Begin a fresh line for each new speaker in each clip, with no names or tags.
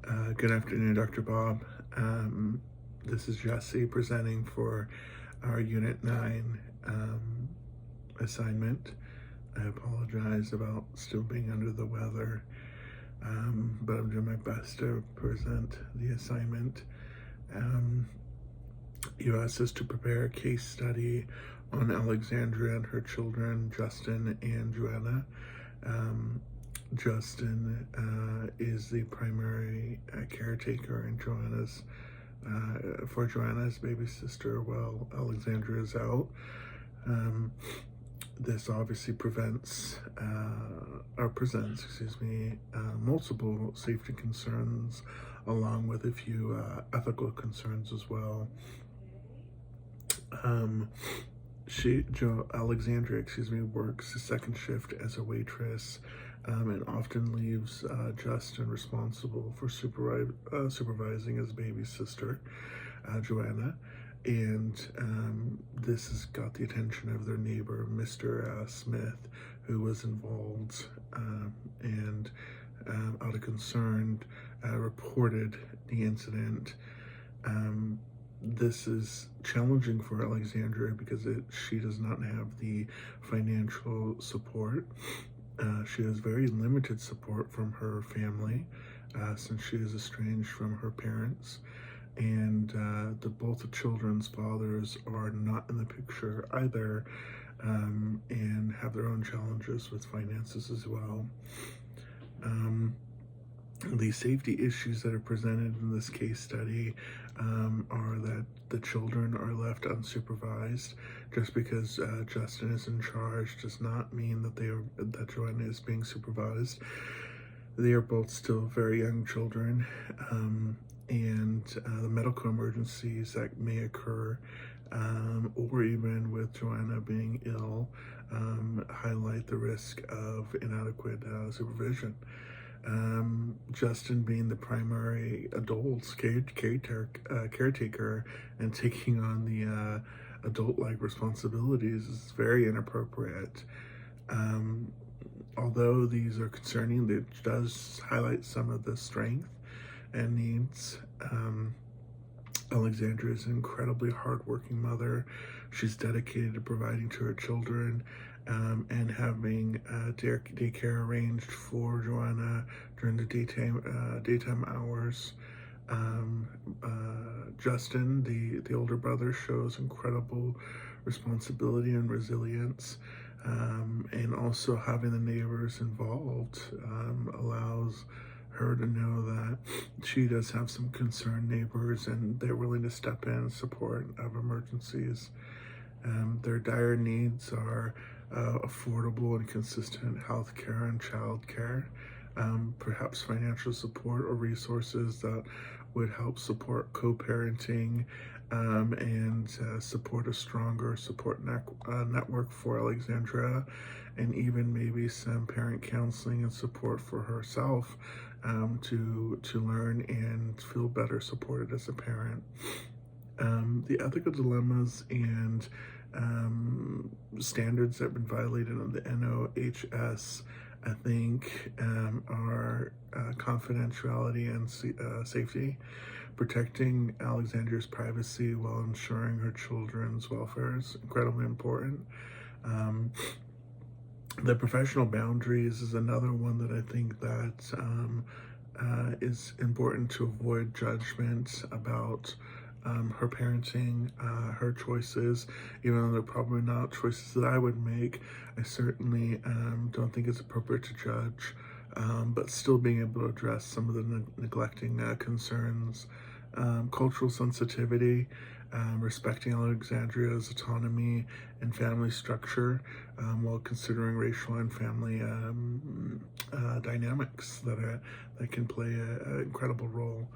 Good afternoon, Dr. Bob. This is Jesse presenting for our Unit 9 assignment. I apologize about still being under the weather, but I'm doing my best to present the assignment. You asked us to prepare a case study on Alexandria and her children, Justin and Joanna. Justin is the primary caretaker in for Joanna's baby sister while Alexandria is out. This obviously presents, multiple safety concerns along with a few ethical concerns as well. Alexandria, works the second shift as a waitress, and often leaves Justin responsible for supervising his baby sister, Joanna. And this has got the attention of their neighbor, Mr. Smith, who was involved and out of concern reported the incident. This is challenging for Alexandria because she does not have the financial support. She has very limited support from her family since she is estranged from her parents, and both the children's fathers are not in the picture either, and have their own challenges with finances as well. The safety issues that are presented in this case study are that the children are left unsupervised. Just because Justin is in charge does not mean that Joanna is being supervised. They are both still very young children, and the medical emergencies that may occur, or even with Joanna being ill, highlight the risk of inadequate supervision. Justin being the primary adult caretaker and taking on the adult-like responsibilities is very inappropriate. Although these are concerning, it does highlight some of the strength and needs. Alexandria is an incredibly hardworking mother. She's dedicated to providing to her children, and having daycare arranged for Joanna during the daytime hours. Justin, the older brother, shows incredible responsibility and resilience, and also having the neighbors involved allows her to know that she does have some concerned neighbors and they're willing to step in and support of emergencies. Their dire needs are affordable and consistent health care and child care, perhaps financial support or resources that would help support co-parenting, and support a stronger support network for Alexandria, and even maybe some parent counseling and support for herself, to learn and feel better supported as a parent. The ethical dilemmas and standards that have been violated on the NOHS, I think, are confidentiality and safety. Protecting Alexandria's privacy while ensuring her children's welfare is incredibly important. The professional boundaries is another one that I think that is important to avoid judgment about her parenting, her choices. Even though they're probably not choices that I would make, I certainly don't think it's appropriate to judge, but still being able to address some of the neglecting concerns. Cultural sensitivity, respecting Alexandria's autonomy and family structure, while considering racial and family dynamics that can play an incredible role.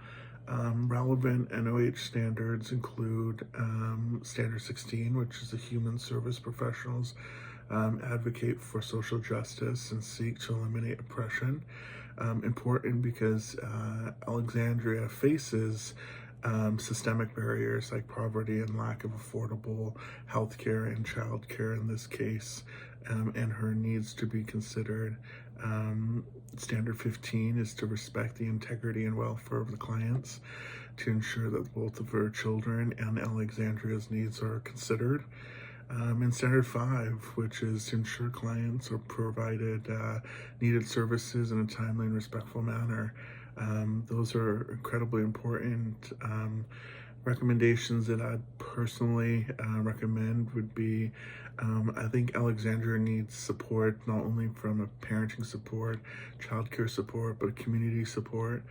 Relevant NOH standards include Standard 16, which is the human service professionals advocate for social justice and seek to eliminate oppression. Important because Alexandria faces systemic barriers like poverty and lack of affordable health care and child care in this case, and her needs to be considered. Standard 15 is to respect the integrity and welfare of the clients, to ensure that both of her children and Alexandria's needs are considered. And Standard 5, which is to ensure clients are provided needed services in a timely and respectful manner. Those are incredibly important. Recommendations that I'd personally recommend would be, I think Alexandria needs support, not only from a parenting support, childcare support, but community support.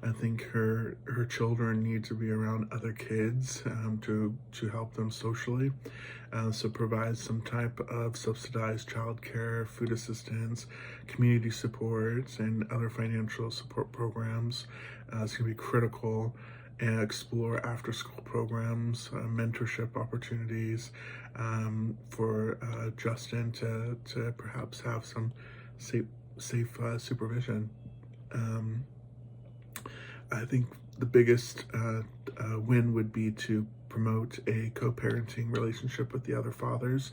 I think her children need to be around other kids to help them socially. So provide some type of subsidized childcare, food assistance, community supports, and other financial support programs. It's going to be critical. And explore after-school programs, mentorship opportunities for Justin to perhaps have some safe supervision. I think the biggest win would be to promote a co-parenting relationship with the other fathers,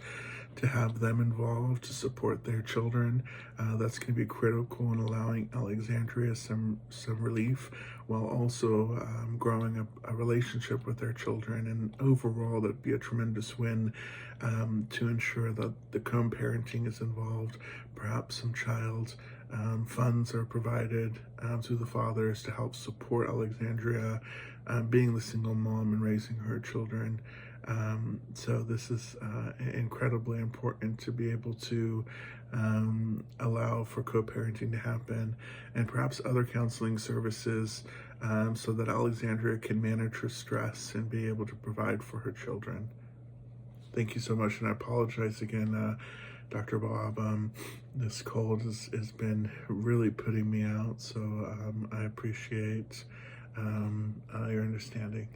to have them involved to support their children. That's going to be critical in allowing Alexandria some relief, while also growing a relationship with their children. And overall, that'd be a tremendous win to ensure that the co-parenting is involved. Perhaps some child funds are provided to the fathers to help support Alexandria being the single mom and raising her children. So this is incredibly important to be able to allow for co-parenting to happen, and perhaps other counseling services so that Alexandria can manage her stress and be able to provide for her children. Thank you so much, and I apologize again, Dr. Bob. This cold has been really putting me out, so I appreciate your understanding.